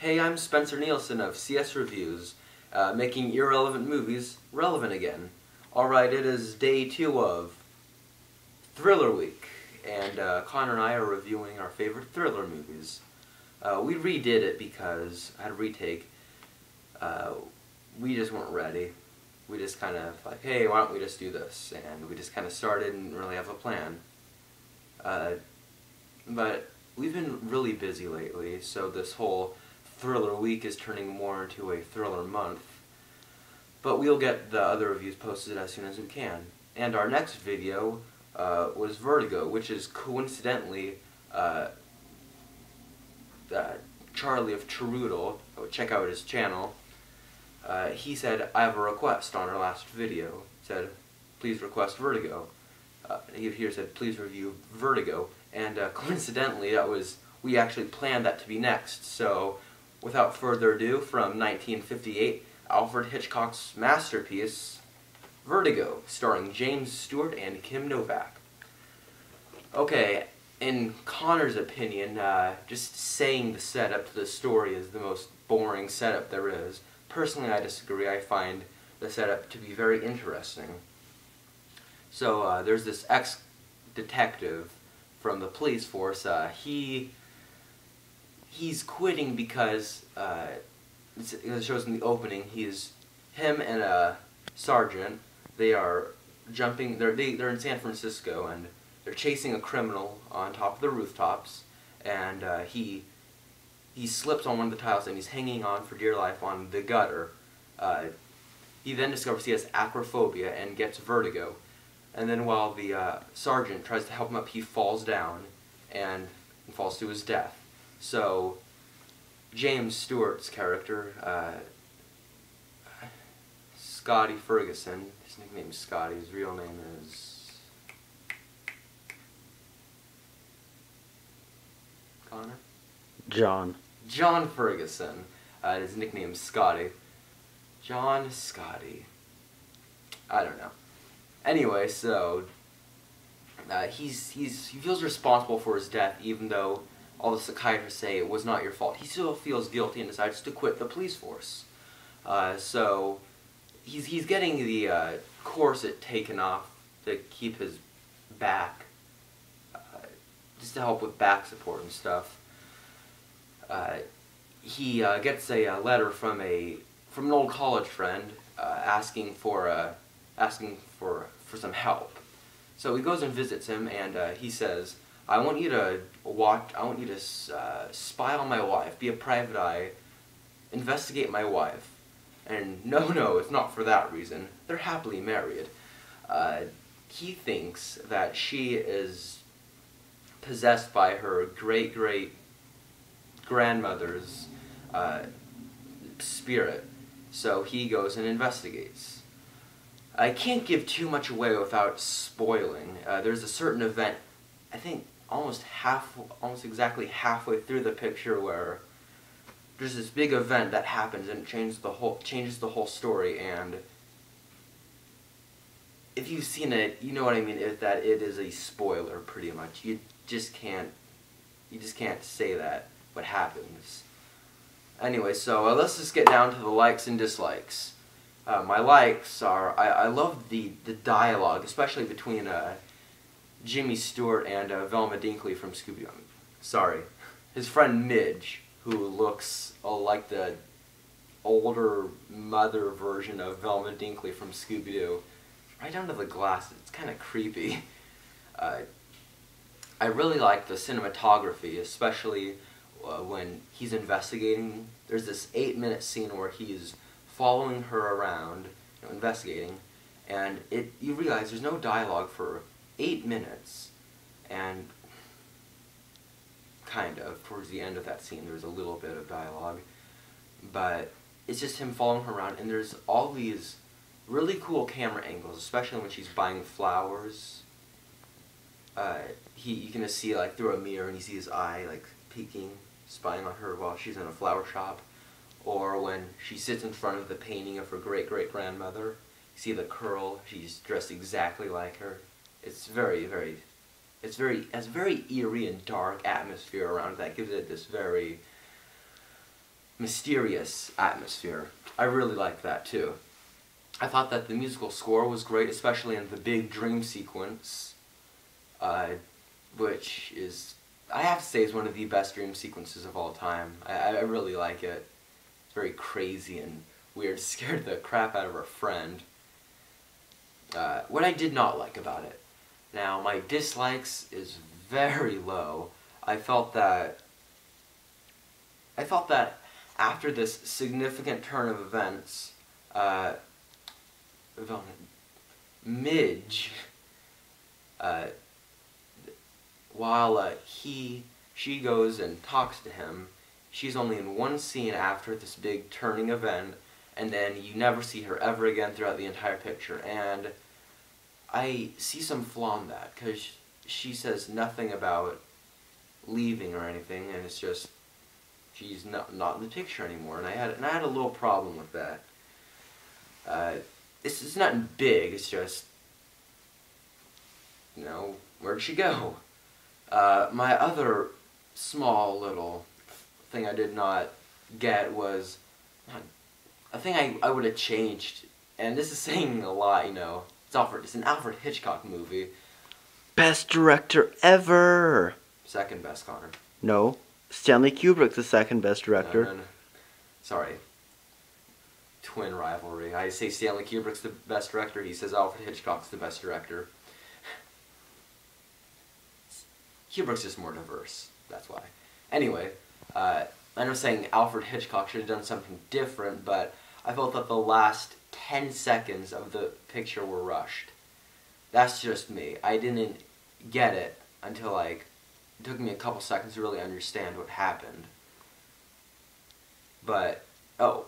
Hey, I'm Spencer Nielsen of CS Reviews, making irrelevant movies relevant again. Alright, it is day 2 of Thriller Week, and Connor and I are reviewing our favorite thriller movies. We redid it because I had a retake. We just weren't ready. We just kind of like, hey, why don't we just do this? And we just kind of started and didn't really have a plan. But we've been really busy lately, so this whole Thriller Week is turning more into a Thriller Month. But we'll get the other reviews posted as soon as we can. And our next video was Vertigo, which is coincidentally Charlie of Trudel. Check out his channel. He said, I have a request on our last video. He said, please request Vertigo. He here said, please review Vertigo. And coincidentally, we actually planned that to be next. So, without further ado, from 1958, Alfred Hitchcock's masterpiece, Vertigo, starring James Stewart and Kim Novak. Okay, in Connor's opinion, just saying the setup to the story is the most boring setup there is. Personally, I disagree. I find the setup to be very interesting. So, there's this ex-detective from the police force. He's quitting because, it shows in the opening, him and a sergeant, they are jumping, they're in San Francisco, and they're chasing a criminal on top of the rooftops, and he slips on one of the tiles and he's hanging on for dear life on the gutter. He then discovers he has acrophobia and gets vertigo. And then while the sergeant tries to help him up, he falls down and falls to his death. So, James Stewart's character, Scotty Ferguson, his nickname is Scotty, his real name is... Connor? John Ferguson. His nickname is Scotty. John Scotty. I don't know. Anyway, so he feels responsible for his death, even though all the psychiatrists say it was not your fault. He still feels guilty and decides to quit the police force. So he's getting the corset taken off to keep his back, just to help with back support and stuff. He gets a letter from an old college friend asking for some help. So he goes and visits him, and he says, I want you to spy on my wife, be a private eye, investigate my wife. And no, it's not for that reason. They're happily married. He thinks that she is possessed by her great-great-grandmother's spirit. So he goes and investigates. I can't give too much away without spoiling. There's a certain event, I think almost exactly halfway through the picture, where there's this big event that happens and it changes the whole story. And if you've seen it, you know what I mean. That it is a spoiler, pretty much. You just can't say that what happens. Anyway, so let's just get down to the likes and dislikes. My likes are, I love the dialogue, especially between Jimmy Stewart and Velma Dinkley from Scooby-Doo. Sorry, his friend Midge, who looks like the older mother version of Velma Dinkley from Scooby-Doo. Right down to the glasses, it's kind of creepy. I really like the cinematography, especially when he's investigating. There's this 8-minute scene where he's following her around, investigating, and you realize there's no dialogue for 8 minutes, and kind of towards the end of that scene there's a little bit of dialogue, but it's just him following her around, and there's all these really cool camera angles, especially when she's buying flowers. You can just see like through a mirror, and you see his eye like peeking, spying on her while she's in a flower shop. Or when she sits in front of the painting of her great-great-grandmother, you see the curl, she's dressed exactly like her. It's very eerie and dark atmosphere around that. Gives it this very mysterious atmosphere. I really liked that too. I thought that the musical score was great, especially in the big dream sequence, which is, I have to say, is one of the best dream sequences of all time. I really like it. It's very crazy and weird. Scared the crap out of our friend. What I did not like about it. Now, my dislikes is very low. I felt that after this significant turn of events, Midge, while she goes and talks to him, she's only in one scene after this big turning event, and then you never see her ever again throughout the entire picture. And I see some flaw in that, because she says nothing about leaving or anything, and it's just she's not in the picture anymore. And I had a little problem with that. It's nothing big. It's just, you know, where'd she go? My other small little thing I did not get was a thing I would have changed, and this is saying a lot, you know. It's an Alfred Hitchcock movie. Best director ever! Second best, Connor. No. Stanley Kubrick's the second best director. No. Sorry. Twin rivalry. I say Stanley Kubrick's the best director, he says Alfred Hitchcock's the best director. Kubrick's just more diverse, that's why. Anyway, I'm saying Alfred Hitchcock should have done something different, but I felt that the last 10 seconds of the picture were rushed. That's just me. I didn't get it until, like, it took me a couple seconds to really understand what happened. But, oh,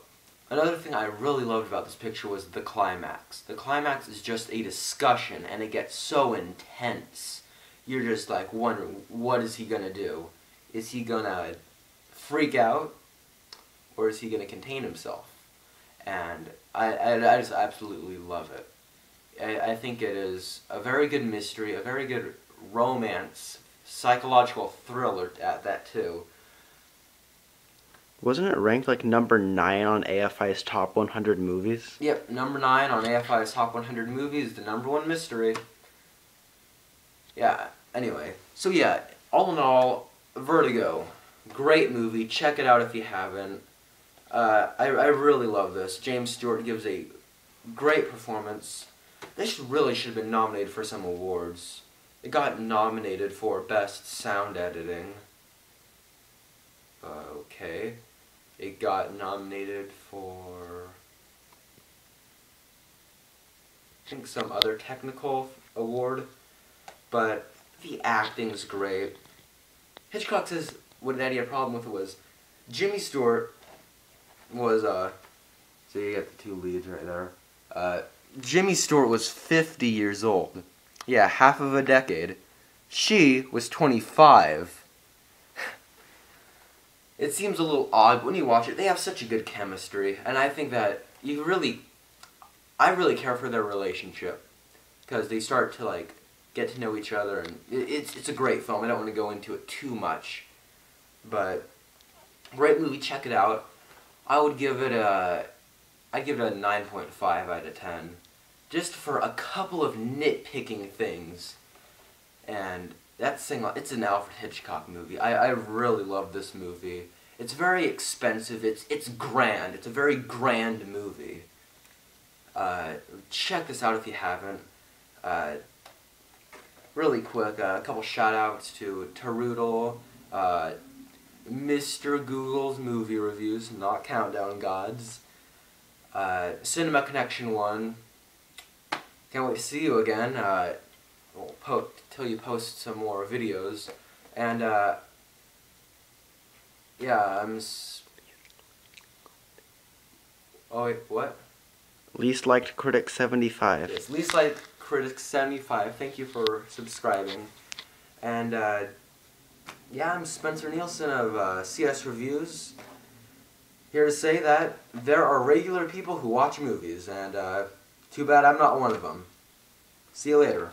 another thing I really loved about this picture was the climax. The climax is just a discussion, and it gets so intense. You're just, like, wondering, what is he gonna do? Is he gonna freak out, or is he gonna contain himself? And I just absolutely love it. I think it is a very good mystery, a very good romance, psychological thriller at that too. Wasn't it ranked like number 9 on AFI's top 100 movies? Yep, number 9 on AFI's top 100 movies, the #1 mystery. Yeah, anyway. So yeah, all in all, Vertigo. Great movie, check it out if you haven't. I really love this. James Stewart gives a great performance. This really should have been nominated for some awards. It got nominated for Best Sound Editing. Okay. It got nominated for, I think, some other technical award. But the acting's great. Hitchcock says what he had a problem with it was Jimmy Stewart was, so you get the two leads right there. Jimmy Stewart was 50 years old. Yeah, half of a decade. She was 25. It seems a little odd when you watch it. They have such a good chemistry, and I think that I really care for their relationship, because they start to, like, get to know each other, and it's a great film. I don't want to go into it too much, but great movie. Check it out. I'd give it a 9.5 out of 10, just for a couple of nitpicking things. And it's an Alfred Hitchcock movie. I really love this movie. It's very expensive. It's grand. It's a very grand movie. Check this out if you haven't. Really quick, a couple shout-outs to Taroodle, Mr. Google's Movie Reviews, not Countdown Gods, Cinema Connection 1, can't wait to see you again, till you post some more videos, and, yeah, oh wait, what? Least Liked Critic 75. Yes, Least Liked Critic 75, thank you for subscribing, and, yeah, I'm Spencer Nielsen of CS Reviews, here to say that there are regular people who watch movies, and too bad I'm not one of them. See you later.